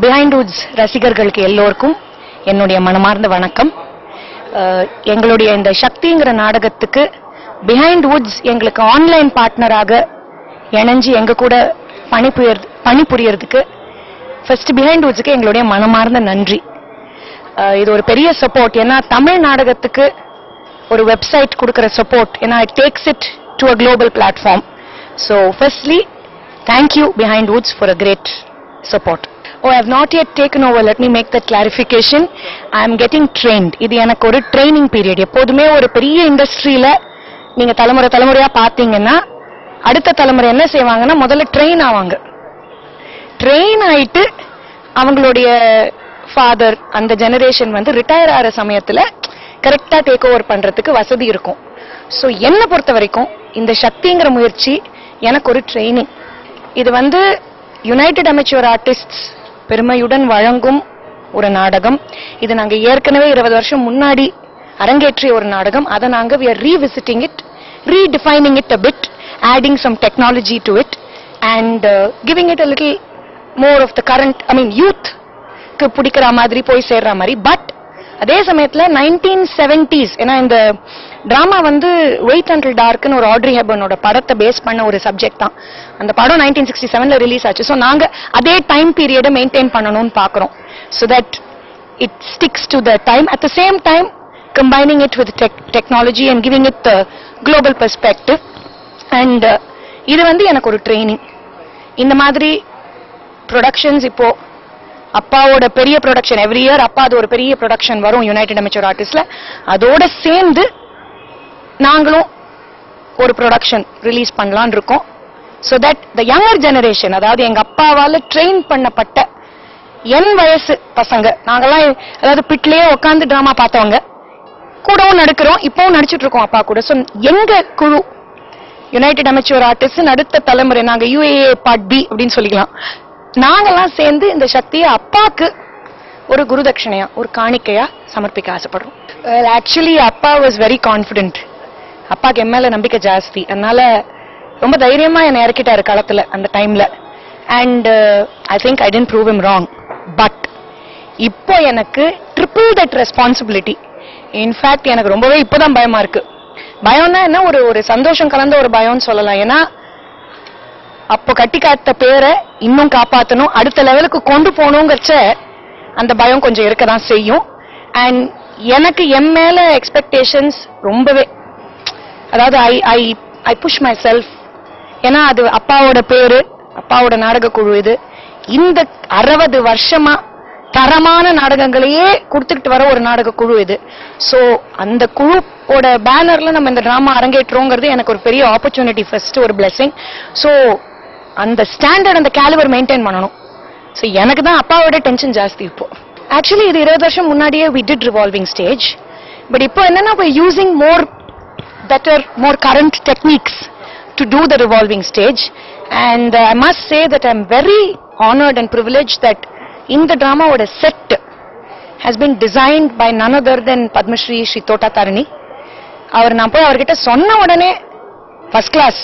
Behind Woods ரசிகர்களுக்கு எல்லோருக்கும் என்னுடைய மனமார்ந்த வணக்கம். எங்களுடைய இந்த சக்திங்கிற நாடகத்துக்கு பிஹைண்ட் வுட்ஸ் எங்களுக்கு ஆன்லைன் பார்ட்னராக இணைஞ்சு எங்க கூட பணிபுரியறதுக்கு ஃபர்ஸ்ட் பிஹைண்ட் வுட்ஸ்க்கு எங்களுடைய மனமார்ந்த நன்றி. இது ஒரு பெரிய சப்போர்ட். ஏன்னா தமிழ் நாடகத்துக்கு ஒரு வெப்சைட் கொடுக்கிற சப்போர்ட், ஏன்னா it takes it to a global platform. So firstly thank you Behindwoods for a great support. Oh, I have not yet taken over. Let me make that clarification. I am getting trained. இது எனக்கு ஒரு training period. எப்போதுமே ஒரு பெரிய இண்டஸ்ட்ரியில நீங்க தலைமுறையா பாத்தீங்கன்னா அடுத்த தலைமுறை என்ன செய்வாங்கன்னா முதல்ல ட்ரெயின் ஆவாங்க. ட்ரெயின் ஆயிட்டு அவங்களுடைய ஃபாதர் அந்த ஜெனரேஷன் வந்து ரிட்டையர் ஆகிற சமயத்துல கரெக்டா டேக் ஓவர் பண்றதுக்கு வசதி இருக்கும். ஸோ என்னை பொறுத்த வரைக்கும் இந்த சக்திங்கிற முயற்சி எனக்கு ஒரு ட்ரைனிங். இது வந்து யுனைடெட் அமெச்சூர் ஆர்டிஸ்ட்ஸ் பெருமையுடன் வழங்கும் ஒரு நாடகம். இது நாங்க ஏற்கனவே 20 வருஷம் முன்னாடி அரங்கேற்றிய ஒரு நாடகம். அதை நாங்க we are revisiting it, redefining it a bit, adding some technology to it and giving it a little more of the current, youth க்கு பிடிக்கிற மாதிரி போய் சேர்ற மாதிரி. பட் அதே சமயத்துல 1970s, ஏன்னா இந்த டிராமா வந்து வெயிட் அண்டில் டார்க்னு ஒரு ஆட்ரி ஹெபர்னோட படத்தை பேஸ் பண்ண ஒரு சப்ஜெக்ட் தான். அந்த படம் 1967ல ரிலீஸ் ஆச்சு. ஸோ நாங்க அதே டைம் பீரியடை மெயின்டைன் பண்ணணும்னு பாக்குறோம். So that it sticks to the time, at the same time combining it with technology and giving it global perspective. And இது வந்து எனக்கு ஒரு ட்ரைனிங். இந்த மாதிரி ப்ரொடக்ஷன்ஸ் இப்போ அப்பாவோட பெரிய ப்ரொடக்ஷன் எவ்ரி இயர் அப்பா அது ஒரு பெரிய ப்ரொடக்ஷன் வரும் யுனைடெட் அமெச்சூர் ஆர்டிஸ்ட்ல. அதோட சேர்ந்து நாங்களும் ஒரு ப்ரொடக்ஷன் ரிலீஸ் பண்ணலாம்னு இருக்கோம். So that the younger generation, அதாவது எங்க அப்பாவால ட்ரெயின் பண்ணப்பட்ட என் வயசு பசங்க, நாங்கெல்லாம் அதாவது பிட்லயே உட்காந்து டிராமா பார்த்தவங்க, கூடவும் நடிக்கிறோம், இப்பவும் நடிச்சிட்டு இருக்கோம் அப்பா கூட. ஸோ எங்க குழு யுனைடெட் அமெச்சூர் ஆர்டிஸ்ட் அடுத்த தலைமுறை நாங்க UAA பார்ட் B அப்படின்னு சொல்லிக்கலாம். நாங்கெல்லாம் சேர்ந்து இந்த சக்தியை அப்பாக்கு ஒரு குருதட்சணையா ஒரு காணிக்கையா சமர்ப்பிக்க ஆசைப்படுறோம். ஆக்சுவலி அப்பா வாஸ் வெரி கான்பிடென்ட். அப்பாக்கு என் மேல நம்பிக்கை ஜாஸ்தி. அதனால ரொம்ப தைரியமா என்னை இறக்கிட்டாரு களத்துல அந்த டைம்ல. And I think I didn't prove him wrong. But இப்போ எனக்கு ட்ரிபிள் தட் ரெஸ்பான்சிபிலிட்டி. இன்ஃபேக்ட் எனக்கு ரொம்பவே இப்போதான் பயமா இருக்கு. பயம்னா என்ன, ஒரு சந்தோஷம் கலந்த ஒரு பயம்னு சொல்லலாம். ஏன்னா அப்போ கட்டி காத்த பேரை இன்னும் காப்பாற்றணும், அடுத்த லெவலுக்கு கொண்டு போகணுங்கிறச்ச அந்த பயம் கொஞ்சம் இருக்கதான் செய்யும். அண்ட் எனக்கு என் மேல எக்ஸ்பெக்டேஷன்ஸ் ரொம்பவே, அதாவது ஐ புஷ் மை செல்ஃப். ஏன்னா அது அப்பாவோட பேரு, அப்பாவோட நாடக குழு. இது இந்த 60 வருஷமா தரமான நாடகங்களையே கொடுத்துக்கிட்டு வர ஒரு நாடக குழு இது. ஸோ அந்த குழுவோட பேனர்ல நம்ம இந்த டிராமா அரங்கேற்றோங்கிறது எனக்கு ஒரு பெரிய ஆப்பர்ச்சுனிட்டி, ஃபர்ஸ்ட் ஒரு பிளெஸிங். ஸோ அந்த ஸ்டாண்டர்ட் அந்த கேலிபர் மெயின்டைன் பண்ணணும். ஸோ எனக்கு தான் அப்பாவோட டென்ஷன் ஜாஸ்தி இப்போ. ஆக்சுவலி இது 20 வருஷம் முன்னாடியே we did revolving stage. But இப்போ என்னன்னா we're using more better, more current techniques to do the revolving stage. And I must say that I'm very honored and privileged that இந்த டிராமாவோட set has been designed by none other than Padmashri Sri Thota Tharani. நான் போய் அவர்கிட்ட சொன்ன உடனே first class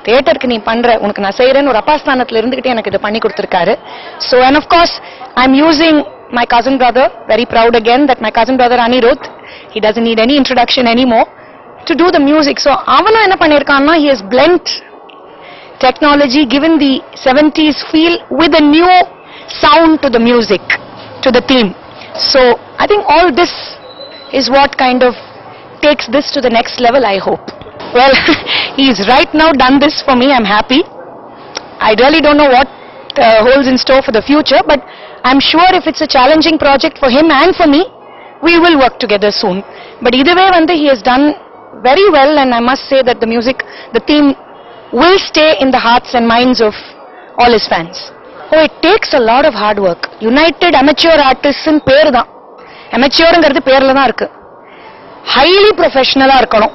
தியேட்டருக்கு நீ பண்ற, உனக்கு நான் செய்யறேன்னு ஒரு அப்பாஸ்தானத்துல இருந்துகிட்டே எனக்கு இதை பண்ணி கொடுத்திருக்காரு. So and of course I'm using my cousin brother, very proud again that my cousin brother Anirudh, he doesn't need any introduction anymore, to do the music. So அவனும் என்ன பண்ணிருக்கான்னா he has blent technology, given the 70s feel with a new sound to the music, to the theme. So I think all this is what kind of takes this to the next level, I hope. Well, he's right now done this for me. I'm happy. I really don't know what holds in store for the future, but I'm sure if it's a challenging project for him and for me, we will work together soon. But either way, he has done very well, and I must say that the music, the theme, will stay in the hearts and minds of all his fans. Oh, it takes a lot of hard work. United Amateur Artists in பேர் தான். Amateurங்கிறது பேர்ல தான் இருக்கு. Highly professional-ஆ இருக்கணும்.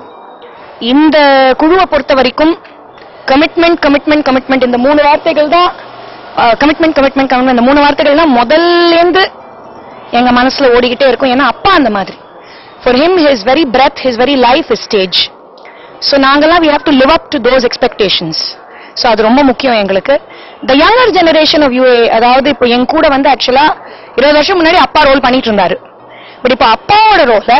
இந்த குழுவை பொறுத்த வரைக்கும் கமிட்மெண்ட் இந்த 3 வார்த்தைகள் தான். கமிட்மெண்ட் இந்த 3 வார்த்தைகள் தான் முதல்லேருந்து எங்க மனசுல ஓடிக்கிட்டே இருக்கும். ஏன்னா அப்பா அந்த மாதிரி. For him, his very breath, his very life is stage. So நாங்கெல்லாம் we have to live up to those expectations. So அது ரொம்ப முக்கியம் எங்களுக்கு. The younger generation of UAA, அதாவது இப்போ என் கூட வந்து ஆக்சுவலா 20 வருஷம் முன்னாடி அப்பா ரோல் பண்ணிட்டு இருந்தாரு. பட் இப்போ அப்பாவோட ரோல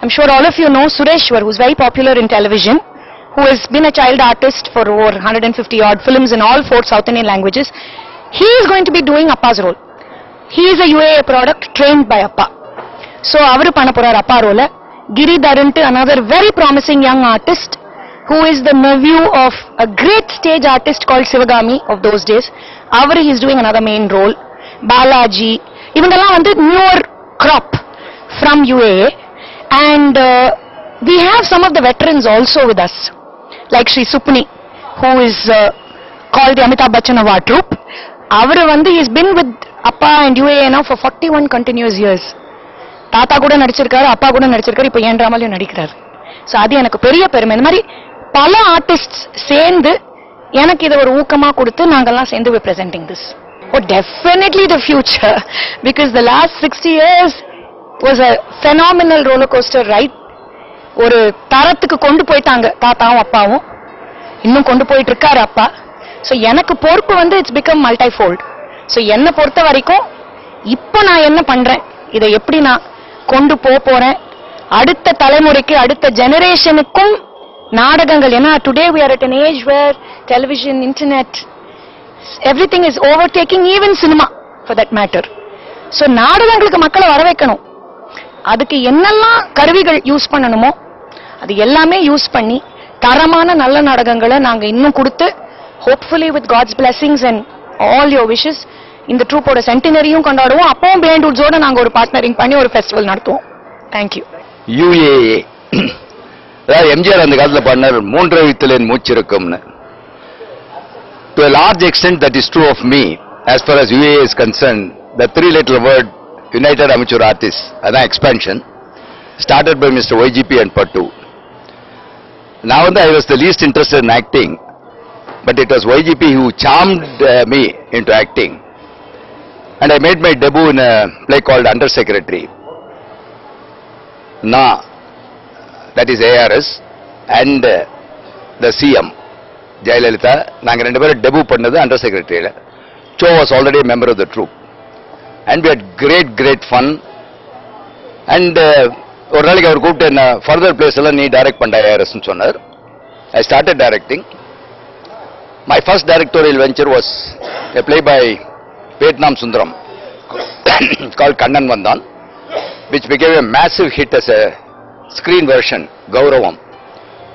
I'm sure all of you know Sureshwar, who's very popular in television, who has been a child artist for over 150 odd films in all 4 South Indian languages. He is going to be doing Appa's role. He is a UAA product trained by Appa. So avaru panna porar Appa role. Giri Dharantu, another very promising young artist, who is the nephew of a great stage artist called Sivagami of those days. Avaru he is doing another main role. Balaji, ivangala vandu newer crop from UAA, and we have some of the veterans also with us, like Sri Supni, who is called the Amitabh Bachchan of our troupe. Avaru vandu he has been with Appa and UAA now for 41 continuous years. தாத்தா கூட நடிச்சிருக்காரு, அப்பா கூட நடிச்சிருக்காரு, இப்போ ஏன் டிராமாலையும் நடிக்கிறாரு. So அது எனக்கு பெரிய பெருமை. இந்த மாதிரி பல ஆர்டிஸ்ட்ஸ் சேர்ந்து எனக்கு இதை ஒரு ஊக்கமா கொடுத்து நாங்கெல்லாம் சேர்ந்து we presenting this. Oh, definitely the future, because the last 60 years was a phenomenal roller coaster ride. ஒரு தரத்துக்கு கொண்டு போயிட்டாங்க தாத்தாவும் அப்பாவும், இன்னும் கொண்டு போயிட்டு இருக்காரு அப்பா. சோ எனக்கு பொறுப்பு வந்து இட்ஸ் பிகம் மல்டிஃபோல்ட். சோ என்ன பொறுத்த வரைக்கும் இப்போ நான் என்ன பண்றேன், இதை எப்படி நான் கொண்டு போறேன், அடுத்த தலைமுறைக்கு அடுத்த ஜெனரேஷனுக்கும் நாடகங்கள். ஏன்னா today we are at an age where television, internet, everything is overtaking even cinema for that matter. So நாடகங்களுக்கு மக்களை வர வைக்கணும். அதுக்கு என்னெல்லாம் கருவிகள் யூஸ் பண்ணணுமோ அது எல்லாமே யூஸ் பண்ணி தரமான நல்ல நாடகங்களை நாங்க இன்னும் கொடுத்து, hopefully with God's blessings and all your wishes, இந்த ட்ரூப்போட சென்டினரியும் கொண்டாடுவோம். அப்பவும் பிஹைண்ட் வுட்ஸோட நாங்க ஒரு பார்ட்னரிங் பண்ணி ஒரு ஃபெஸ்டிவல் நடத்துவோம். தேங்க்யூ. UAA அதாவது எம்ஜிஆர் அந்த காலத்துல பண்ணார், மூன்று வித்தலின் மூச்சிருக்கும்னு. To a large extent that is true of me as far as UAA is concerned. The 3-letter word United Amateur Artists, அதான் expansion, started by Mr. YGP and Pattu. Now I was the least interested in acting, but it was YGP who charmed me into acting, and I made my debut in a play called Under Secretary. Na, that is ARS, and the CM Jayalalitha, நாங்க ரெண்டு பேரும் debut பண்ணது under செக்ரட்டரியில. Cho was already a member of the troupe, and we had great fun. And ஒரு நாளைக்கு அவர் கூப்பிட்டு என்ன further place எல்லாம் நீ டைரக்ட் பண்ண ARS னு சொன்னார். I started directing. My first directorial venture was a play by Vietnam Sundaram called Kannan Vandan, which became a massive hit as a screen version, Gauravam,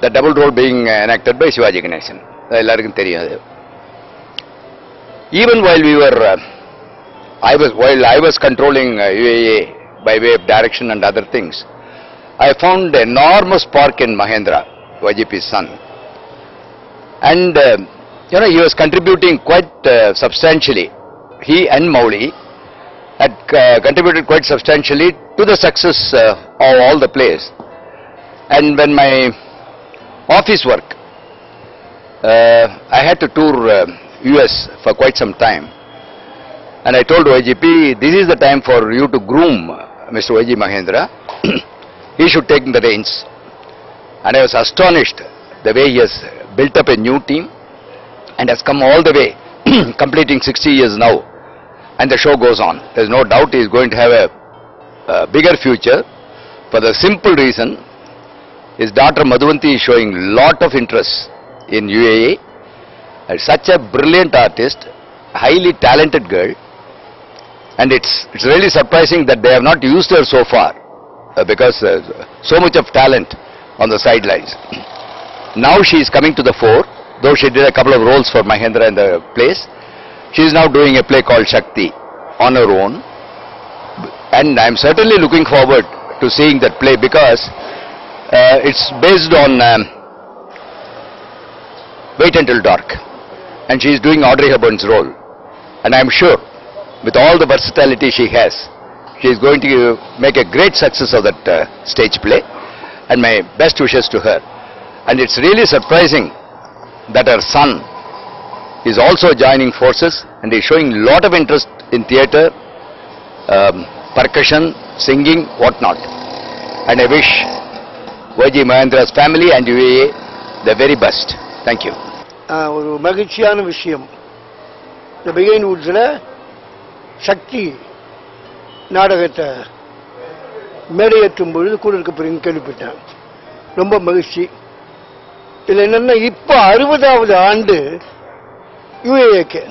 the double role being enacted by Shivaji Ganesan. எல்லாருக்கும் தெரியும் அது. Even while we were while I was controlling UAA by way of direction and other things, I found enormous spark in Mahendra, YGP's son, and he was contributing quite substantially. He and Mauli had contributed quite substantially to the success of all the plays. And when my office work, I had to tour US for quite some time, and I told YGP, this is the time for you to groom Mr. YG Mahendra. He should take the reins. And I was astonished the way he has built up a new team and has come all the way, completing 60 years now, and the show goes on. There's no doubt he is going to have a bigger future, for the simple reason his daughter Madhuvanti is showing lot of interest in UAA, and such a brilliant artist, highly talented girl, and it's really surprising that they have not used her so far, because so much of talent on the sidelines. Now she is coming to the fore, though she did a couple of roles for Mahendra in the plays. She is now doing a play called Shakti on her own, and I am certainly looking forward to seeing that play, because it's based on Wait Until Dark, and she is doing Audrey Hepburn's role, and I am sure with all the versatility she has, she is going to make a great success of that stage play, and my best wishes to her. And it's really surprising that her son is also joining forces, and is showing lot of interest in theatre, percussion, singing, whatnot. And I wish YG Mahendra's family and UAA the very best. Thank you. ஒரு மகிழ்ச்சியான விஷயம். இந்த behind வுட்ஸில் சக்தி நாடகத்தை மேடையேற்றும் பொழுது கூட இருக்க போறீங்கன்னு கேள்விப்பட்டேன். ரொம்ப மகிழ்ச்சி. இதுல என்னன்னா இப்ப 60வது ஆண்டு யுஏஏக்கு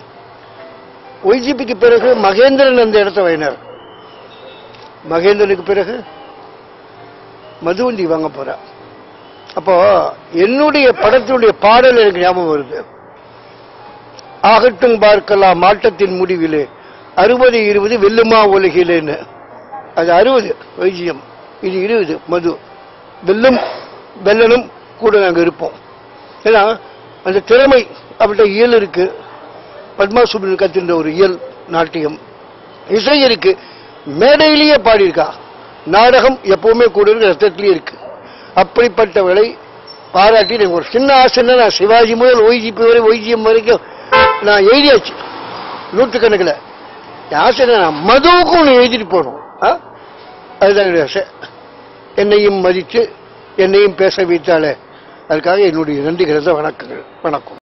ஒய்ஜிபிக்கு பிறகு மகேந்திரன் அந்த இடத்த வாங்கினார். மகேந்திரனுக்கு பிறகு மதுவண்டி வாங்க போற. அப்போ என்னுடைய படத்தினுடைய பாடல் எனக்கு ஞாபகம் வருது. ஆகட்டும் பார்க்கலாம் மாட்டத்தின் முடிவிலே 60-20 வெல்லுமா உலகிலேன்னு. அது 60 வைஜியம், இது 20 மது. வெல்லும் வெல்லனும் கூட நாங்கள் இருப்போம். ஏன்னா அந்த திறமை அப்படின்ற இயல் இருக்கு. பத்மா சுப்ரமணியன் கத்திருந்த ஒரு இயல் நாட்டியம், இசை இருக்கு, மேடையிலேயே பாடியிருக்கா. நாடகம் எப்பவுமே கூட இருக்கு, ரத்தத்திலேயே இருக்கு. அப்படிப்பட்டவளை பாராட்டி எனக்கு ஒரு சின்ன ஆசைன்னா, நான் சிவாஜி முதல் ஒய்ஜிபி வரை ஒய்ஜிஎம் வரைக்கும் நான் எழுதியாச்சு 100 கணக்கில். ஆசை நான் மதுவுக்கும் ஒன்று எழுதிட்டு போகணும். அதுதான் என்னுடைய ஆசை. என்னையும் மதித்து என்னையும் பேச வைத்தாலே அதுக்காக என்னுடைய நன்றிகளை தான் வணக்கங்கள். வணக்கம்.